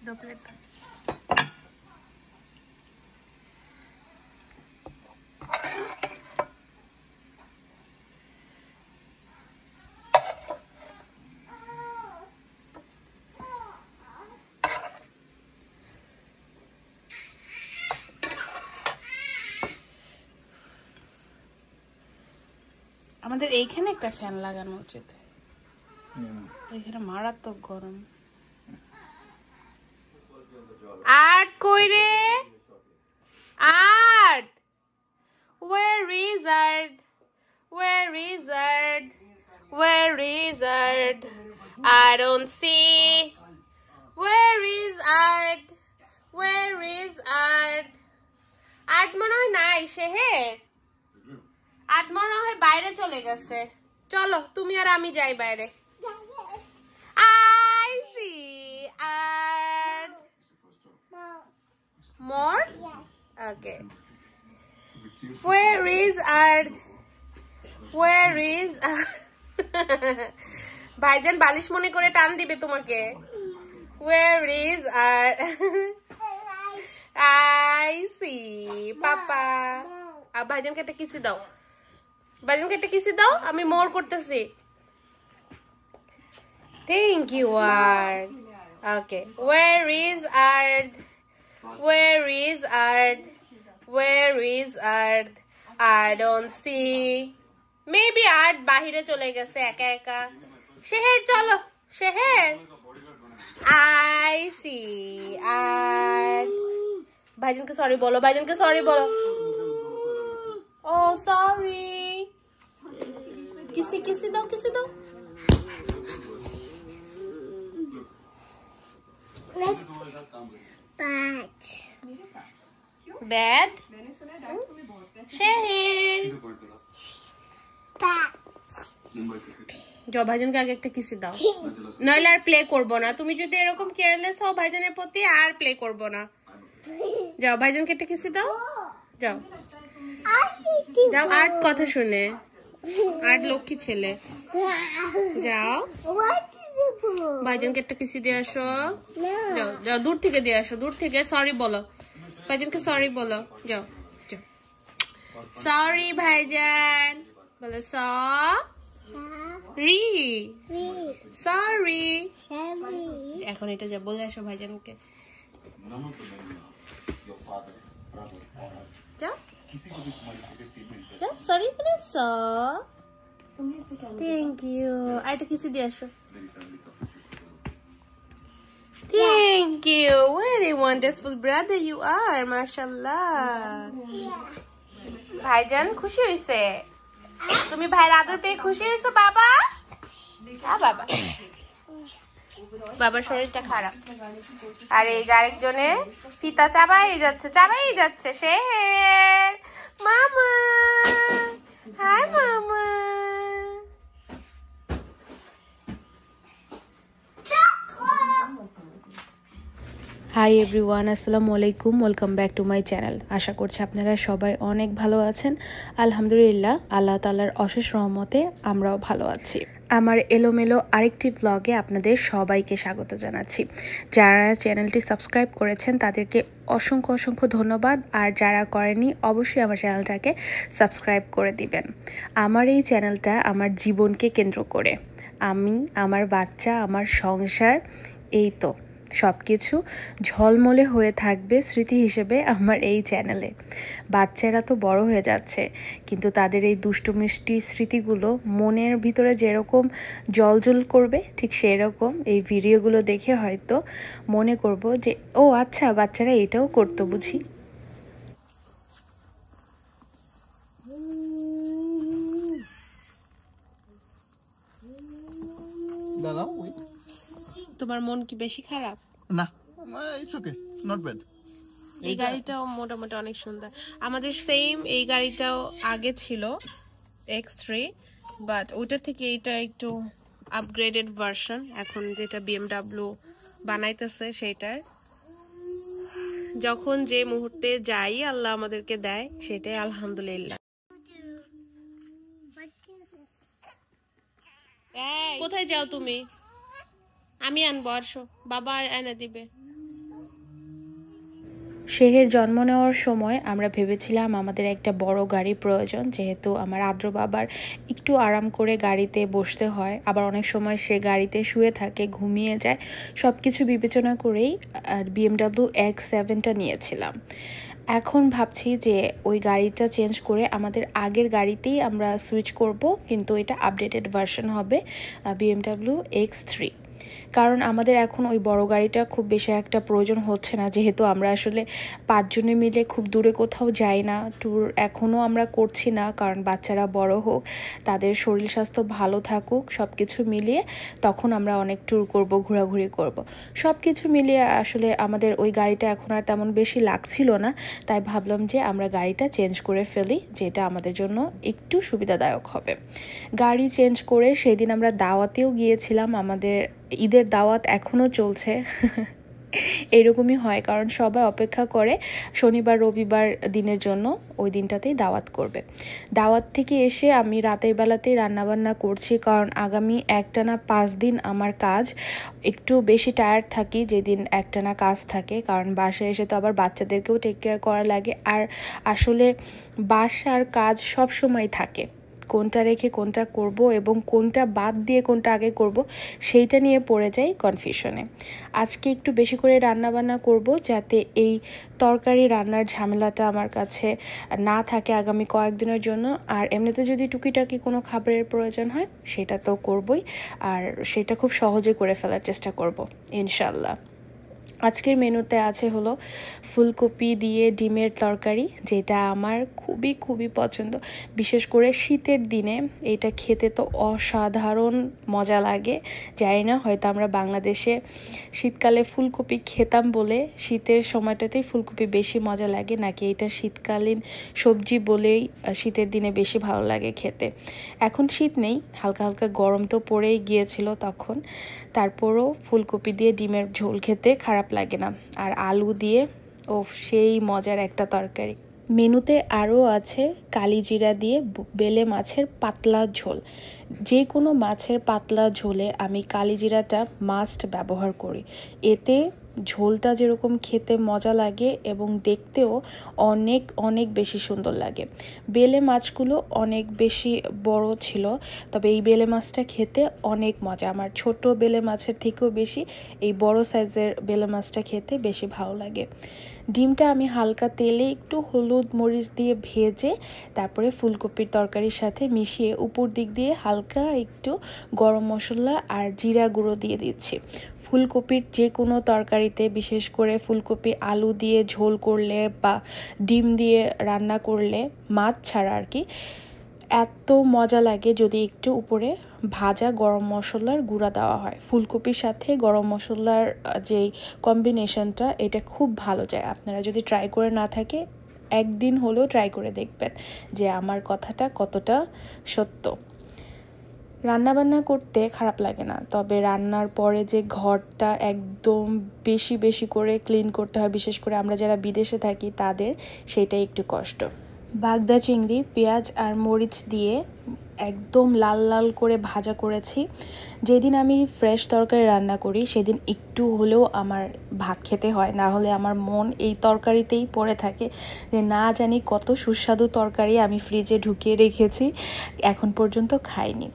दो प्लेट আমাদের এইখানে একটা ফ্যান লাগানো উচিত এইখানে মারাত্মক গরম আর্ট কই রে art where is art where is art where is art I don't see where is art where is art art মনে হয় নাই শেহের আট মনে হয় বাইরে চলে গেছে চলো তুমি আর আমি যাই বাইরে I see art more okay where is art where is art ভাইজান বালিশ মনে করে টান দিবে তোমাকে where is art I see পাপা আর ভাইজানকে একটা কিসি দাও ভাইজানকে একটা কিসি দাও আমি মোর করতেছি thank you art okay where is art where is art where is art I don't see maybe art বাহিরে চলে গেছে একা একা শেহের চলো শেহের I see art ভাইজানকে সরি বলো ভাইজানকে সরি বলো oh sorry किसी किसी दो bad मैंने सुना डैड तुम्हें बहुत पैसे शहीद যাও ভাইজানকে আগে একটা কিসি দাও নইলে আর প্লে করব না তুমি যদি এরকম কেয়ারলেস হও ভাইজানের প্রতি আর প্লে করব না যাও ভাইজানকে একটা কিসি দাও যাও যাও আর্ট কথা শুনে আর্ট লক্ষ্মী ছেলে যাও ভাইজানকে একটা কিসি দিয়ে আসো যাও যাও দূর থেকে দিয়ে আসো দূর থেকে সরি বলো ভাইজানকে সরি বলো যাও যাও সরি ভাইজান বলো সরি সরি এখন এটা যা বলে আসো ভাইজানকে যাও সরি thank you আরেকটা কিসি দিয়ে আসো thank you very wonderful brother you are mashallah ভাইজান খুশি হইছে তুমি ভাইয়ের আদর পেয়ে খুশি হইছো বাবা বাবা বাবার শরীরটা খারাপ আর এই যে আরেকজনে ফিতা চাবাই যাচ্ছে শেহের মামা হাই মামা হাই এভরিওয়ান আসসালামু আলাইকুম welcome back to my channel আশা করছি আপনারা সবাই অনেক ভালো আছেন আলহামদুলিল্লাহ আল্লাহ তাআলার অশেষ রহমতে আমরাও ভালো আছি আমার এলোমেলো আরেকটি ব্লগে আপনাদের সবাইকে স্বাগত জানাচ্ছি যারা চ্যানেলটি সাবস্ক্রাইব করেছেন তাদেরকে অসংখ্য ধন্যবাদ আর যারা করেনি অবশ্যই আমার চ্যানেলটাকে সাবস্ক্রাইব করে দিবেন আমার এই চ্যানেলটা আমার জীবনকে কেন্দ্র করে আমি আমার বাচ্চা আমার সংসার এই তো সবকিছু ঝলমলে হয়ে থাকবে স্মৃতি হিসেবে আমার এই চ্যানেলে বাচ্চারা তো বড় হয়ে যাচ্ছে কিন্তু তাদের এই দুষ্টু মিষ্টি স্মৃতিগুলো মনের ভিতরে যেরকম জ্বলজ্বল করবে ঠিক সেই রকম এই ভিডিওগুলো দেখে হয়তো মনে করব যে ও আচ্ছা বাচ্চারা এটাও করতো বুঝি তোমার মন কি বেশি খারাপ না ইটস ওকে নট ব্যাড এই গাড়িটাও মোটামুটি অনেক সুন্দর আমাদের সেম এই গাড়িটাও আগে ছিল X3 বাট ওটা থেকে এটা একটু আপগ্রেডেড ভার্সন এখন যেটা BMW বানাইতেছে সেটার যখন যে মুহূর্তে যাই আল্লাহ আমাদেরকে দেয় সেটাই আলহামদুলিল্লাহ কোথায় যাও তুমি আমি আনবো আসো বাবা এনে দিবে শেহের জন্ম নেওয়ার সময় আমরা ভেবেছিলাম আমাদের একটা বড় গাড়ি প্রয়োজন, যেহেতু আমার আদ্র বাবার একটু আরাম করে গাড়িতে বসতে হয়, আবার অনেক সময় সে গাড়িতে শুয়ে থাকে, ঘুমিয়ে যায়। সব কিছু বিবেচনা করেই BMW X7টা নিয়েছিলাম। এখন ভাবছি যে ওই গাড়িটা চেঞ্জ করে আমাদের আগের গাড়িতেই আমরা সুইচ করব, কিন্তু এটা আপডেটেড ভার্সন হবে BMW X3। কারণ আমাদের এখন ওই বড় গাড়িটা খুব বেশি একটা প্রয়োজন হচ্ছে না, যেহেতু আমরা আসলে 5 জনে মিলে খুব দূরে কোথাও যাই না, ট্যুর এখনও আমরা করছি না, কারণ বাচ্চারা বড় হোক, তাদের শরীর স্বাস্থ্য ভালো থাকুক, সব কিছু মিলিয়ে তখন আমরা অনেক ট্যুর করব, ঘোরাঘুরি করব। সব কিছু মিলিয়ে আসলে আমাদের ওই গাড়িটা এখন আর তেমন বেশি লাগছিল না, তাই ভাবলাম যে আমরা গাড়িটা চেঞ্জ করে ফেলি, যেটা আমাদের জন্য একটু সুবিধাদায়ক হবে। গাড়ি চেঞ্জ করে সেদিন আমরা দাওয়াতেও গিয়েছিলাম। আমাদের ঈদের দাওয়াত এখনও চলছে। এরকমই হয়, কারণ সবাই অপেক্ষা করে শনিবার রবিবার দিনের জন্য, ওই দিনটাতেই দাওয়াত করবে। দাওয়াত থেকে এসে আমি রাতের বেলাতেই রান্নাবান্না করছি, কারণ আগামী একটানা 5 দিন আমার কাজ, একটু বেশি টায়ার্ড থাকি যেদিন একটানা কাজ থাকে, কারণ বাসায় এসে তো আবার বাচ্চাদেরকেও টেক কেয়ার করা লাগে। আর আসলে বাসার কাজ সব সময় থাকে, কোনটা রেখে কোনটা করব এবং কোনটা বাদ দিয়ে কোনটা আগে করব সেইটা নিয়ে পড়ে যাই কনফিউশনে। আজকে একটু বেশি করে রান্নাবান্না করব, যাতে এই তরকারি রান্নার ঝামেলাটা আমার কাছে না থাকে আগামী কয়েকদিনের জন্য। আর এমনিতে যদি টুকিটাকি কোনো খাবারের প্রয়োজন হয় সেটা তো করবই, আর সেটা খুব সহজে করে ফেলার চেষ্টা করব ইনশাল্লাহ। আজকের মেনুতে আছে হলো ফুলকপি দিয়ে ডিমের তরকারি, যেটা আমার খুবই খুবই পছন্দ। বিশেষ করে শীতের দিনে এটা খেতে তো অসাধারণ মজা লাগে। জানি না, হয়তো আমরা বাংলাদেশে শীতকালে ফুলকপি খেতাম বলে শীতের সময়টাতেই ফুলকপি বেশি মজা লাগে, নাকি এটা শীতকালীন সবজি বলেই শীতের দিনে বেশি ভালো লাগে খেতে। এখন শীত নেই, হালকা হালকা গরম তো পড়েই গিয়েছিল তখন, তারপরও ফুলকপি দিয়ে ডিমের ঝোল খেতে খারাপ লাগে না। আর আলু দিয়ে সেই মজার একটা তরকারি। মেনুতে আরও আছে কালিজিরা দিয়ে বেলে মাছের পাতলা ঝোল। যে কোনো মাছের পাতলা ঝোলে আমি কালিজিরাটা মাস্ট ব্যবহার করি। এতে ঝোলটা যেরকম খেতে মজা লাগে এবং দেখতেও অনেক অনেক বেশি সুন্দর লাগে। বেলে মাছগুলো অনেক বেশি বড় ছিল, তবে এই বেলে মাছটা খেতে অনেক মজা। আমার ছোট বেলে মাছের থেকেও বেশি এই বড় সাইজের বেলে মাছটা খেতে বেশি ভালো লাগে। ডিমটা আমি হালকা তেলে একটু হলুদ মরিচ দিয়ে ভেজে তারপরে ফুলকপির তরকারির সাথে মিশিয়ে উপর দিক দিয়ে হালকা একটু গরম মশলা আর জিরা গুঁড়ো দিয়ে দিচ্ছি। ফুলকপির যে কোনো তরকারিতে, বিশেষ করে ফুলকপি আলু দিয়ে ঝোল করলে বা ডিম দিয়ে রান্না করলে, মাছ ছাড়া আর কি, এত মজা লাগে যদি একটু উপরে ভাজা গরম মশলার গুঁড়া দেওয়া হয়। ফুলকপির সাথে গরম মশলার যেই কম্বিনেশনটা, এটা খুব ভালো যায়। আপনারা যদি ট্রাই করে না থাকে, একদিন হলেও ট্রাই করে দেখবেন যে আমার কথাটা কতটা সত্য। রান্নাবান্না করতে খারাপ লাগে না, তবে রান্নার পরে যে ঘরটা একদম বেশি বেশি করে ক্লিন করতে হয়, বিশেষ করে আমরা যারা বিদেশে থাকি তাদের, সেটাই একটু কষ্ট। বাগদা চিংড়ি পেঁয়াজ আর মরিচ দিয়ে একদম লাল লাল করে ভাজা করেছি। যেদিন আমি ফ্রেশ তরকারি রান্না করি সেদিন একটু হলেও আমার ভাত খেতে হয়, না হলে আমার মন এই তরকারিতেই পড়ে থাকে যে না জানি কত সুস্বাদু তরকারি আমি ফ্রিজে ঢুকিয়ে রেখেছি, এখন পর্যন্ত খাইনি।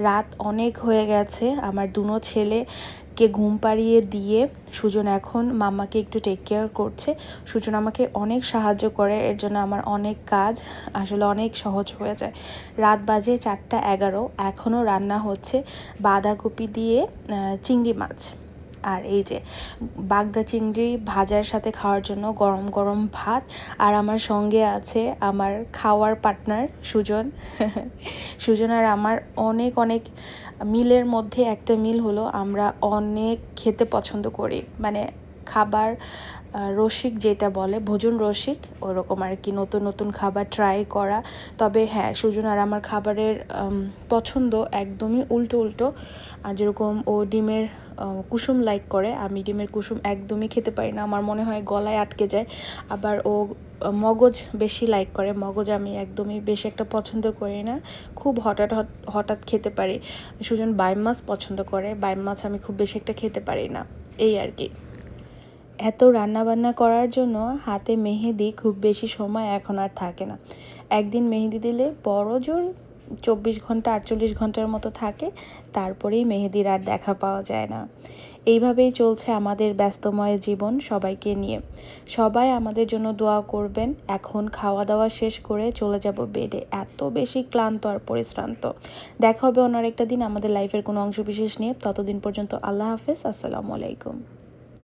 রাত অনেক হয়ে গেছে, আমার দুনো ছেলেকে ঘুম পাড়িয়ে দিয়ে সুজন এখন মাম্মাকে একটু টেক কেয়ার করছে। সুজন আমাকে অনেক সাহায্য করে, এর জন্য আমার অনেক কাজ আসলে অনেক সহজ হয়ে যায়। রাত বাজে 4:11, এখনও রান্না হচ্ছে বাঁধাকপি দিয়ে চিংড়ি মাছ। আর এই যে বাগদা চিংড়ি ভাজার সাথে খাওয়ার জন্য গরম গরম ভাত, আর আমার সঙ্গে আছে আমার খাওয়ার পার্টনার সুজন। সুজন আর আমার অনেক অনেক মিলের মধ্যে একটা মিল হলো আমরা অনেক খেতে পছন্দ করি, মানে খাবার রসিক যেটা বলে, ভোজন রসিক, ওরকম আর কি, নতুন নতুন খাবার ট্রাই করা। তবে হ্যাঁ, সুজন আর আমার খাবারের পছন্দ একদমই উল্টো উল্টো। যেরকম ও ডিমের কুসুম লাইক করে, আমি ডিমের কুসুম একদমই খেতে পারি না, আমার মনে হয় গলায় আটকে যায়। আবার ও মগজ বেশি লাইক করে, মগজ আমি একদমই বেশি একটা পছন্দ করি না, খুব হঠাৎ হঠাৎ খেতে পারি। সুজন বাইম মাছ পছন্দ করে, বাইম মাছ আমি খুব বেশি একটা খেতে পারি না, এই আর কি। এত রান্নাবান্না করার জন্য হাতে মেহেদি খুব বেশি সময় এখন আর থাকে না। একদিন মেহেদি দিলে বড় জোর 24 ঘন্টা 48 ঘন্টার মতো থাকে, তারপরেই মেহেদির আর দেখা পাওয়া যায় না। এইভাবেই চলছে আমাদের ব্যস্তময় জীবন সবাইকে নিয়ে। সবাই আমাদের জন্য দোয়া করবেন। এখন খাওয়া দাওয়া শেষ করে চলে যাব বেডে, এত বেশি ক্লান্ত আর পরিশ্রান্ত। দেখা হবে অন্য একটা দিন আমাদের লাইফের কোনো অংশ বিশেষ নিয়ে। ততদিন পর্যন্ত আল্লাহ হাফেজ, আসসালামু আলাইকুম।